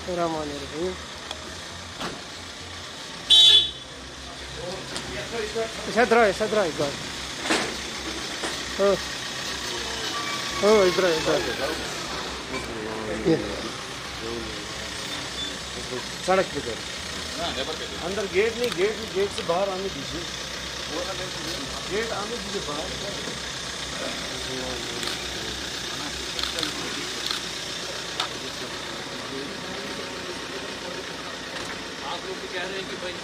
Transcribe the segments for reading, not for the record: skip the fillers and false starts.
الرحمن الرحیم. Сядрай, гад. ادھر سڑک پہ اندر گیٹ نہیں, گیٹ سے باہر آنے دیجیے, گیٹ آنے دیجیے باہر. آپ لوگ کہہ رہے ہیں کہ بھائی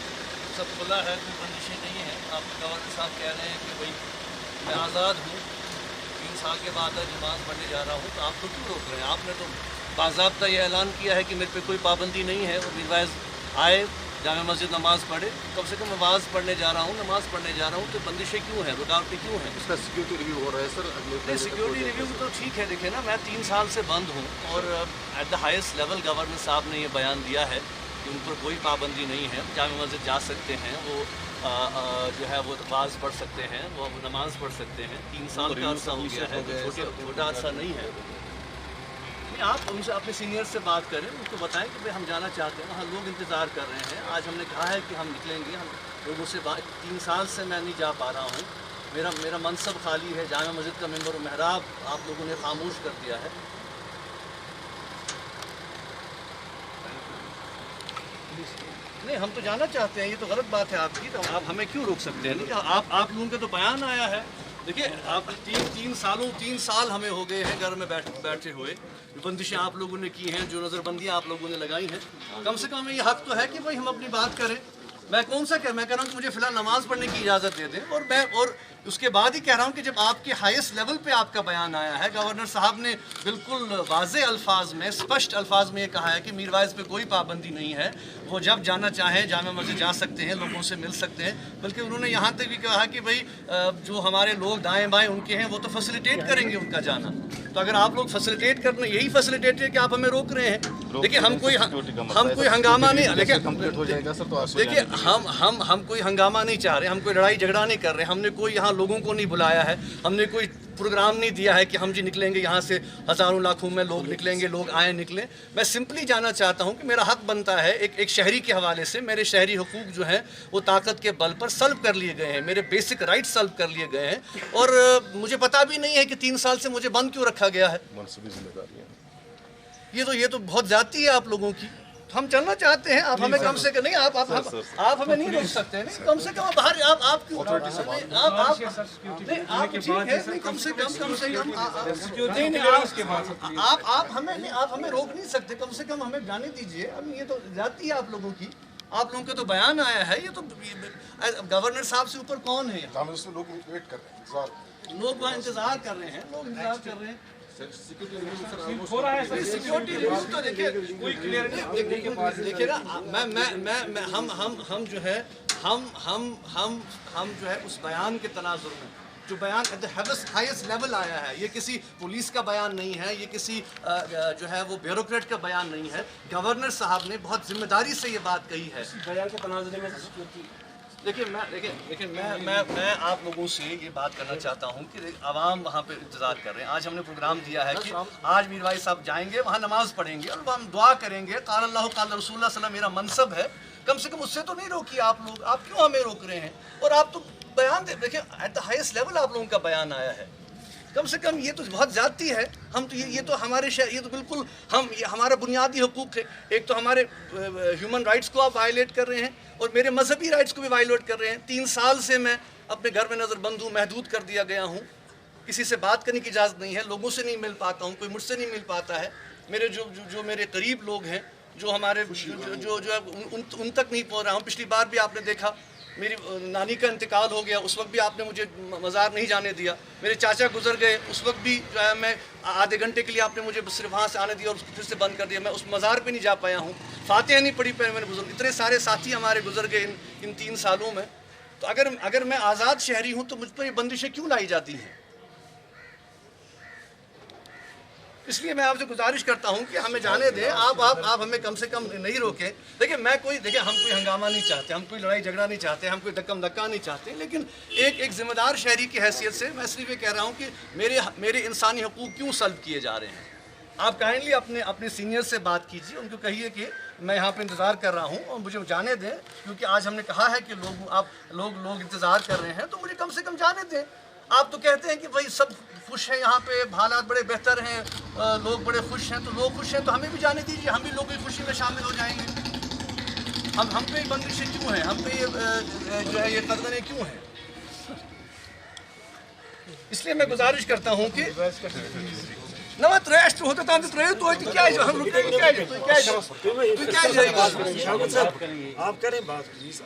سب کھلا ہے, کوئی بندشیں نہیں ہیں. آپ گورنر صاحب کہہ رہے ہیں کہ بھائی میں آزاد ہوں, 3 سال کے بعد نماز پڑھنے جا رہا ہوں, تو آپ کو کیوں روک رہے ہیں؟ آپ نے تو باضابطہ یہ اعلان کیا ہے کہ میرے پہ کوئی پابندی نہیں ہے, اور میروائز آئے جامع مسجد نماز پڑھے. کم سے کم نماز پڑھنے جا رہا ہوں, تو بندشیں کیوں ہیں, رکاوٹیں کیوں ہیں؟ اس کا سیکیورٹی ریویو ہو رہا ہے سر. نہیں, سیکیورٹی ریویو تو ٹھیک ہے. دیکھیں نا, میں 3 سال سے بند ہوں, اور at the highest level governor صاحب نے یہ بیان دیا ہے کہ ان پر کوئی پابندی نہیں ہے, جامع مسجد جا سکتے ہیں, وہ جو ہے وہ باز پڑھ سکتے ہیں, وہ نماز پڑھ سکتے ہیں. 3 سال کا عرصہ ہو گیا ہے, چھوٹا عرصہ نہیں ہے. آپ ان سے اپنے سینئر سے بات کریں, ان کو بتائیں کہ بھائی ہم جانا چاہتے ہیں, وہاں لوگ انتظار کر رہے ہیں. آج ہم نے کہا ہے کہ ہم نکلیں گے, ہم لوگوں سے 3 سال سے میں نہیں جا پا رہا ہوں, میرا منصب خالی ہے, جامع مسجد کا ممبر و محراب آپ لوگوں نے خاموش کر دیا ہے. نہیں, ہم تو جانا چاہتے ہیں, یہ تو غلط بات ہے آپ کی. تو آپ ہمیں کیوں روک سکتے ہیں؟ آپ لوگوں کے تو بیان آیا ہے. دیکھیے, آپ 3 سال ہمیں ہو گئے ہیں گھر میں بیٹھے ہوئے. بندشیں آپ لوگوں نے کی ہیں, جو نظر بندیاں آپ لوگوں نے لگائی ہیں, کم سے کم ہمیں یہ حق تو ہے کہ بھائی ہم اپنی بات کریں. میں کہہ رہا ہوں کہ مجھے فی الحال نماز پڑھنے کی اجازت دے دیں, اور اس کے بعد ہی کہہ رہا ہوں کہ جب آپ کے ہائیسٹ لیول پہ آپ کا بیان آیا ہے, گورنر صاحب نے بالکل واضح الفاظ میں, اسپشٹ الفاظ میں یہ کہا ہے کہ میروائز پہ کوئی پابندی نہیں ہے, وہ جب جانا چاہیں جامع مسجد جا سکتے ہیں, لوگوں سے مل سکتے ہیں. بلکہ انہوں نے یہاں تک بھی کہا کہ بھائی جو ہمارے لوگ دائیں بائیں ان کے ہیں, وہ تو فیسیلیٹیٹ کریں گے ان کا جانا. تو اگر آپ لوگ فیسیلیٹیٹ کرنا, یہی فیسیلیٹیٹ ہے کہ آپ ہمیں روک رہے ہیں. دیکھیے, ہم کوئی ہنگامہ نہیں, دیکھیے ہم کوئی ہنگامہ نہیں چاہ رہے, ہم کوئی لڑائی جھگڑا نہیں کر رہے, ہم نے کوئی یہاں لوگوں کو نہیں بلایا ہے, ہم نے کوئی پروگرام نہیں دیا ہے کہ ہم جی نکلیں گے یہاں سے, ہزاروں لاکھوں میں لوگ نکلیں گے, لوگ آئیں نکلیں. میں سمپلی جانا چاہتا ہوں کہ میرا حق بنتا ہے ایک شہری کے حوالے سے, میرے شہری حقوق جو ہیں وہ طاقت کے بل پر سلب کر لیے گئے ہیں, میرے بیسک رائٹ سلب کر لیے گئے ہیں, اور مجھے پتہ بھی نہیں ہے کہ 3 سال سے مجھے بند کیوں رکھا گیا ہے. یہ تو بہت زیادتی ہے آپ لوگوں کی. ہم چلنا چاہتے ہیں, آپ ہمیں کم سے کم نہیں, آپ ہمیں نہیں روک سکتے. نہیں, کم سے کم باہر آپ کیوں کم سے کم آپ ہمیں روک نہیں سکتے, کم سے کم ہمیں جانے دیجیے. یہ تو زیادتی ہے آپ لوگوں کی. آپ لوگوں کا تو بیان آیا ہے, یہ تو گورنر صاحب سے اوپر کون ہے؟ لوگ ویٹ کر رہے ہیں, لوگ وہاں انتظار کر رہے ہیں, سیکیورٹی ریویو تو دیکھیے نا, ہم جو ہے اس بیان کے تناظر میں, جو بیان ایٹ دا ہائیسٹ لیول آیا ہے, یہ کسی پولیس کا بیان نہیں ہے, یہ کسی جو ہے وہ بیوروکریٹ کا بیان نہیں ہے. گورنر صاحب نے بہت ذمہ داری سے یہ بات کہی ہے. بیان کے تناظر میں دیکھیں میں آپ لوگوں سے یہ بات کرنا چاہتا ہوں کہ عوام وہاں پہ انتظار کر رہے ہیں. آج ہم نے پروگرام دیا ہے کہ آج میروائز صاحب جائیں گے, وہاں نماز پڑھیں گے, اور ہم دعا کریں گے. قال اللہ قال رسول اللہ صلی اللہ علیہ وسلم میرا منصب ہے. کم سے کم اس سے تو نہیں روکی آپ لوگ. آپ کیوں ہمیں روک رہے ہیں؟ اور آپ تو بیان دیکھیں, ایٹ دا ہائیسٹ لیول آپ لوگوں کا بیان آیا ہے. کم سے کم یہ تو بہت زیادتی ہے. ہم تو یہ تو ہمارے یہ تو بالکل یہ ہمارا بنیادی حقوق ہے. ایک تو ہمارے ہیومن رائٹس کو آپ وائلیٹ کر رہے ہیں, اور میرے مذہبی رائٹس کو بھی وائلیٹ کر رہے ہیں. 3 سال سے میں اپنے گھر میں نظر بند ہوں, محدود کر دیا گیا ہوں, کسی سے بات کرنے کی اجازت نہیں ہے, لوگوں سے نہیں مل پاتا ہوں, کوئی مجھ سے نہیں مل پاتا ہے. میرے جو میرے قریب لوگ ہیں, جو ہمارے جو ان تک نہیں پہنچ رہا ہوں. پچھلی بار بھی آپ نے دیکھا میری نانی کا انتقال ہو گیا, اس وقت بھی آپ نے مجھے مزار نہیں جانے دیا. میرے چاچا گزر گئے, اس وقت بھی جو ہے میں آدھے گھنٹے کے لیے آپ نے مجھے صرف وہاں سے آنے دیا اور پھر سے بند کر دیا. میں اس مزار پہ نہیں جا پایا ہوں, فاتحہ نہیں پڑھی پہ میں نے بزرگ. اتنے سارے ساتھی ہمارے گزر گئے ان 3 سالوں میں. تو اگر میں آزاد شہری ہوں تو مجھ پر یہ بندشیں کیوں لائی جاتی ہیں؟ اس لیے میں آپ سے گزارش کرتا ہوں کہ ہمیں جانے دیں. آپ ہمیں کم سے کم نہیں روکیں. دیکھیں ہم کوئی ہنگامہ نہیں چاہتے, ہم کوئی لڑائی جھگڑا نہیں چاہتے, ہم کوئی دکم دکا نہیں چاہتے. لیکن ایک ذمہ دار شہری کی حیثیت سے میں صرف یہ کہہ رہا ہوں کہ میرے انسانی حقوق کیوں سلب کیے جا رہے ہیں. آپ کائنڈلی اپنے سینئر سے بات کیجیے, ان کو کہیے کہ میں یہاں پہ انتظار کر رہا ہوں اور مجھے جانے دیں, کیونکہ آج ہم نے کہا ہے کہ لوگ انتظار کر رہے ہیں, تو مجھے کم سے کم جانے دیں. آپ تو کہتے ہیں کہ بھائی سب خوش ہیں یہاں پہ, حالات بڑے بہتر ہیں, لوگ بڑے خوش ہیں, تو لوگ خوش ہیں تو ہمیں بھی جانے دیجیے, ہم بھی لوگوں کی خوشی میں شامل ہو جائیں گے. ہم پہ یہ بندشیں کیوں ہیں, ہم پہ یہ جو ہے یہ قدغنیں کیوں ہیں؟ اس لیے میں گزارش کرتا ہوں کہ نہ تریش تو ہوتا تھا تو کیا ہم رکتے ہیں, آپ کریں بات پلیز.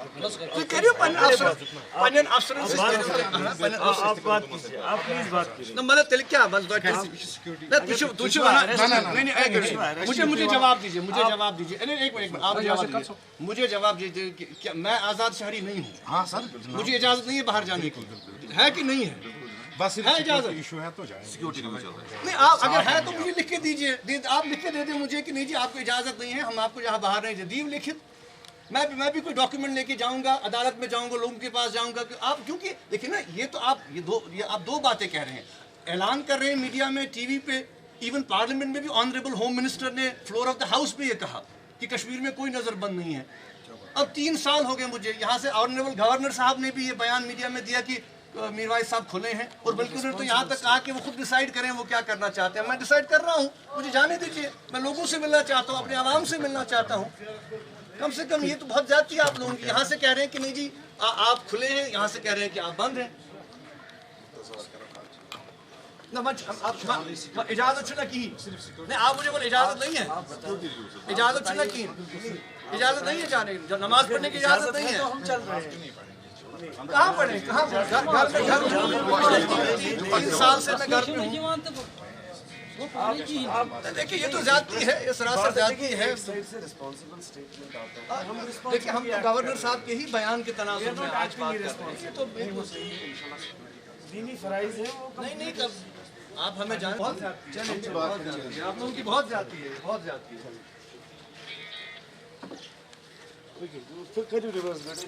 مجھے جواب دیجیے, مجھے جواب دیجیے کہ میں آزاد شہری نہیں ہوں. ہاں سر, مجھے اجازت نہیں ہے باہر جانے کی, ہے کہ نہیں ہے؟ بس ہے اجازت ایشو ہے تو جائیں. سیکورٹی نہیں, آپ اگر ہے تو مجھے لکھ کے دیجیے, آپ لکھ کے دے دیں مجھے کہ نہیں جی آپ کو اجازت نہیں ہے, ہم آپ کو یہاں باہر نہیں دیو لکھت. میں بھی کوئی ڈاکیومنٹ لے کے جاؤں گا, عدالت میں جاؤں گا, لوگوں کے پاس جاؤں گا کہ آپ, کیونکہ دیکھیں نا یہ تو آپ دو باتیں کہہ رہے ہیں, اعلان کر رہے ہیں میڈیا میں, ٹی وی پہ, ایون پارلیمنٹ میں بھی آنریبل ہوم منسٹر نے فلور آف دا ہاؤس پہ یہ کہا کہ کشمیر میں کوئی نظر بند نہیں ہے. اب 3 سال ہو گئے مجھے یہاں سے, آنریبل گورنر صاحب نے بھی یہ بیان میڈیا میں دیا کہ میروائز صاحب کھلے ہیں, اور بلکہ انہوں نے تو یہاں تک کہا کہ وہ خود ڈیسائیڈ کریں وہ کیا کرنا چاہتے ہیں. میں ڈیسائیڈ کر رہا ہوں, مجھے جانے دیجیے, میں لوگوں سے ملنا چاہتا ہوں, اپنے عوام سے ملنا چاہتا ہوں. کم سے کم یہ تو بہت زیادتی ہے آپ لوگوں کی, یہاں سے کہہ رہے ہیں کہ نہیں جی آپ کھلے ہیں, یہاں سے کہہ رہے ہیں کہ آپ بند ہیں. اجازت چھنا کی نہیں, آپ مجھے بولے اجازت نہیں ہے, اجازت چھنا کی, اجازت نہیں ہے جانے, نماز پڑھنے کی اجازت نہیں ہے. ہم چل رہے ہیں, کہاں پڑھیں, کہاں 3 سال سے میں گھر میں ہوں. دیکھیے یہ تو زیادتی ہے, یہ سراسر زیادتی ہے. دیکھیے ہم تو گورنر صاحب کے ہی بیان کے تناظر میں آج بات کر رہے ہیں, یہ تو بالکل صحیح ہے. دینی فرائض ہے وہ نہیں کب آپ ہمیں جانیں, آپ لوگوں کی بہت زیادتی ہے, بہت زیادتی ہے. پھر کریو ریورس بیٹھے.